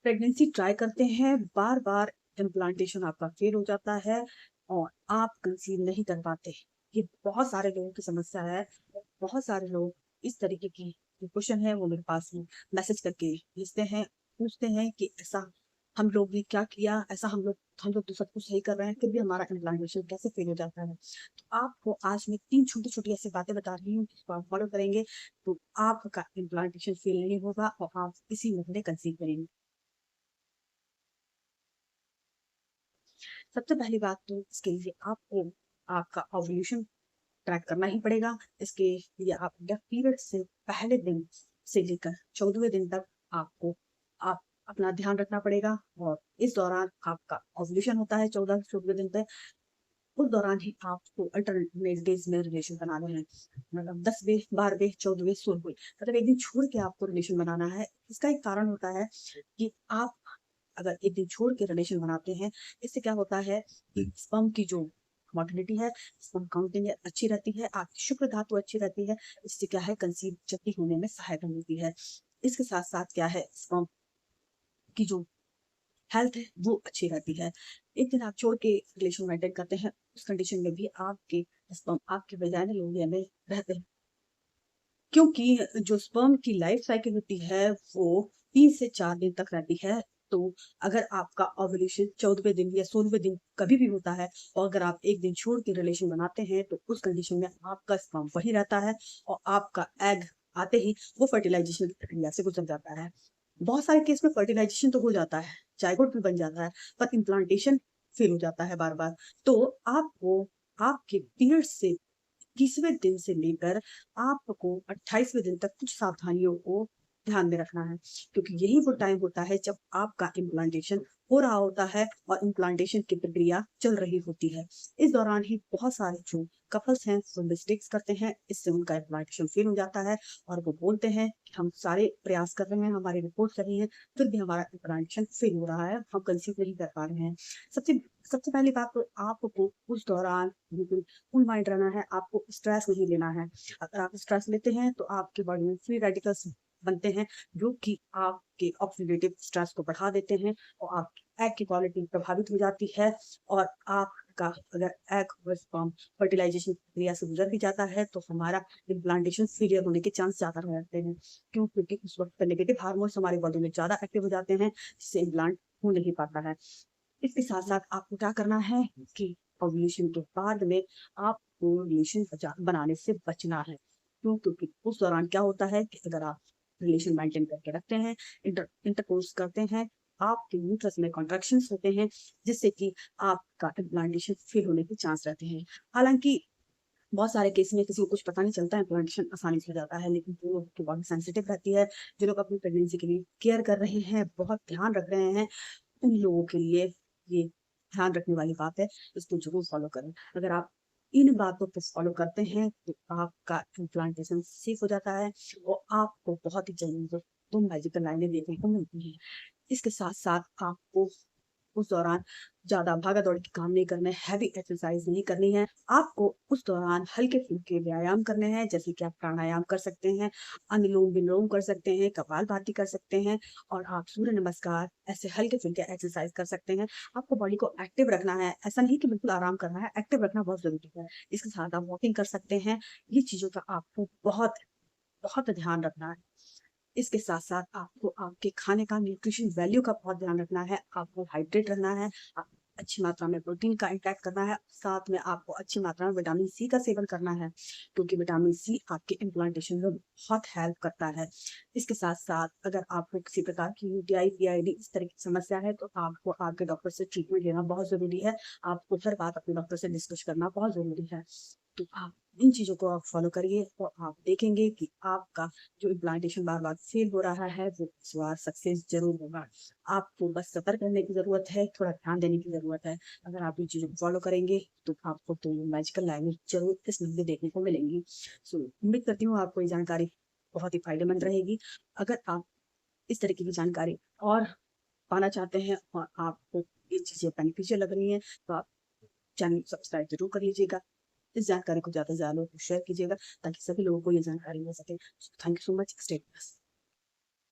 Pregnancy try करते हैं, बार बार implantation आपका फेल हो जाता है और आप कंसीव नहीं कर पाते। ये बहुत सारे लोगों की समस्या है। बहुत सारे लोग इस तरीके की जो क्वेश्चन है वो मेरे पास में मैसेज करके भेजते हैं, पूछते हैं कि ऐसा हम लोग ने क्या किया, ऐसा हम लोग तो सब कुछ सही कर रहे हैं, फिर भी हमारा इम्प्लांटेशन कैसे फेल हो जाता है। तो आपको आज मैं 3 छोटी-छोटी ऐसी बातें बता रही हूँ, जिसको आप फॉलो करेंगे तो आपका इम्प्लांटेशन फेल नहीं होगा और आप इसी महीने कंसीव करेंगे। सबसे पहली बात तो इसके लिए आपको आपका ओव्यूलेशन ट्रैक करना ही पड़ेगा। इसके लिए आप पीरियड से पहले दिन से लेकर 14वें दिन तक आपको आप अपना ध्यान रखना पड़ेगा और इस दौरान आपका ओव्यूलेशन होता है 14 से 14वें दिन तक। उस दौरान ही आपको अल्टरनेट डेज में रिलेशन बनाने हैं, मतलब 10वें 12वें 14वें 16वें, मतलब एक दिन छोड़ के आपको रिलेशन बनाना है। इसका एक कारण होता है कि आप अगर एक दिन छोड़ के रिलेशन बनाते हैं, इससे क्या होता है कि स्पर्म की जो मोटिलिटी है, स्पर्म काउंटिंग है, अच्छी रहती है, आपकी शुक्र धातु अच्छी रहती है। इससे क्या है, कंसीव जल्दी होने में सहायता मिलती है। इसके साथ साथ क्या है, स्पर्म की जो हेल्थ है वो अच्छी रहती है। एक दिन आप छोड़ के रिलेशन मेंटेन करते हैं, उस कंडीशन में भी आपके स्पर्म आपके वजाइनल एरिया में रहते हैं, क्योंकि जो स्पर्म की लाइफ साइकिल होती है वो 3 से 4 दिन तक रहती है। तो अगर आपका ओव्यूलेशन 14वें दिन या 16वें दिन कभी भी होता है और अगर आप एक दिन छोड़ के रिलेशन बनाते हैं तो उस कंडीशन में आपका स्पर्म वही रहता है और आपका एग आते ही वो फर्टिलाइजेशन की प्रक्रिया से गुजर जाता है। बहुत सारे केस में फर्टिलाइजेशन तो हो जाता है, जायगोट भी बन जाता है, पर इम्प्लांटेशन फेल हो जाता है बार-बार। तो आपको आपके पीरियड से 21वें दिन से लेकर आपको 28वें दिन तक कुछ सावधानियों को ध्यान में रखना है, क्योंकि यही वो टाइम होता है जब आपका इम्प्लांटेशन हो रहा होता है और इम्प्लांटेशन की प्रक्रिया चल रही होती है। इस दौरान ही बहुत सारे जो कपल्स हैं वो मिस्टेक्स करते हैं, इससे उनका इम्प्लांटेशन फेल हो जाता है और वो बोलते हैं कि हम सारे प्रयास कर रहे हैं, हमारी रिपोर्ट सही है, फिर भी हमारा इम्प्लांटेशन फेल हो रहा है, हम कंसीव नहीं कर पा रहे हैं। सबसे सबसे पहली बात तो आपको उस दौरान बिल्कुल कूल माइंड रहना है, आपको स्ट्रेस नहीं लेना है। अगर आप स्ट्रेस लेते हैं तो आपकी बॉडी में फ्री रेडिकल्स बनते हैं, जो कि आपके ऑक्सीडेटिव स्ट्रेस को बढ़ा देते हैं और आपकी एग की क्वालिटी प्रभावित हो जाती है और आपका अगर एग और स्पर्म फर्टिलाइजेशन प्रक्रिया से गुजर भी जाता है तो हमारा इम्प्लांटेशन फेलियर होने के चांस ज़्यादा रहते हैं। क्यों? क्योंकि उस वक़्त नेगेटिव हार्मोन्स हमारी बॉडी में ज़्यादा एक्टिव हो जाते हैं, जिससे इम्प्लांट हो नहीं पाता है। इसके साथ-साथ आपको क्या करना है कि ओव्यूलेशन के बाद में आपको रिलेशन बनाने से बचना है। क्यों? क्योंकि उस दौरान क्या होता है कि अगर आप रिलेशन मेंटेन करके रखते हैं, इंटरकोर्स करते हैं, आपके यूट्रस में कॉन्ट्रैक्शंस होते हैं, जिससे कि आपका इम्प्लांटेशन फेल होने के चांस रहते हैं। हालाँकि बहुत सारे केस में किसी को कुछ पता नहीं चलता है, इम्प्लांटेशन आसानी से हो जाता है, लेकिन जो लोग की बॉडी सेंसिटिव रहती है, जो लोग अपनी प्रेगनेंसी के लिए केयर कर रहे हैं, बहुत ध्यान रख रहे हैं, उन लोगों के लिए ये ध्यान रखने वाली बात है, इसको ज़रूर फ़ॉलो करें। अगर आप इन बातों को फ़ॉलो करते हैं, तो आपका इम्प्लांटेशन सेफ हो जाता है और आपको बहुत ही जल्दी 2 मैजिकल लाइनें देखने को मिलती हैं। इसके साथ-साथ आपको उस दौरान ज़्यादा भागा-दौड़ी के काम नहीं करने, हैवी एक्सरसाइज़ नहीं करनी है। आपको उस दौरान हल्के-फुल्के व्यायाम करने हैं, जैसे कि आप प्राणायाम कर सकते हैं, अनुलोम-विलोम कर सकते हैं, कपालभाति कर सकते हैं और आप सूर्य नमस्कार ऐसे हल्के-फुल्के एक्सरसाइज़ कर सकते हैं। आपको बॉडी को एक्टिव रखना है, ऐसा नहीं कि बिल्कुल आराम करना है, एक्टिव रखना बहुत ज़रूरी है। इसके साथ आप वॉकिंग कर सकते हैं। ये चीज़ों का आपको बहुत, बहुत ध्यान रखना है। इसके साथ-साथ आपको आपके खाने का न्यूट्रिशन वैल्यू का बहुत ध्यान रखना है, आपको हाइड्रेट रहना है, अच्छी मात्रा में प्रोटीन का इंटेक करना है, साथ में आपको अच्छी मात्रा में विटामिन सी का सेवन करना है, क्योंकि विटामिन सी आपके इम्प्लांटेशन में बहुत हेल्प करता है। इसके साथ-साथ अगर आपको किसी प्रकार की यूटीआई, पीआईडी इस तरह की समस्या है, तो आपको आपके डॉक्टर से ट्रीटमेंट लेना बहुत ज़रूरी है। आपको हर बात अपने डॉक्टर से डिस्कस करना बहुत ज़रूरी है। तो आप इन चीज़ों को आप फ़ॉलो करिए और आप देखेंगे कि आपका जो इम्प्लांटेशन बार-बार फेल हो रहा है, वो इस बार सक्सेस ज़रूर होगा। आपको बस सब्र करने की ज़रूरत है, थोड़ा ध्यान देने की ज़रूरत है। अगर आप इन चीज़ों को फ़ॉलो करेंगे, तो आपको तो मैजिकल लाइनें ज़रूर इस महीने देखने को मिलेंगी। सो उम्मीद करती हूँ आपको ये जानकारी बहुत ही फ़ायदेमंद रहेगी। अगर आप इस तरीके की जानकारी और पाना चाहते हैं और आपको ये चीज़ें बेनिफिशियल लग रही हैं, तो आप चैनल को सब्सक्राइब ज़रूर कर लीजिएगा। इस जानकारी को ज़्यादा से ज़्यादा लोगों को शेयर कीजिएगा, ताकि सभी लोगों को ये जानकारी मिल सके। Thank you so much. Stay with us.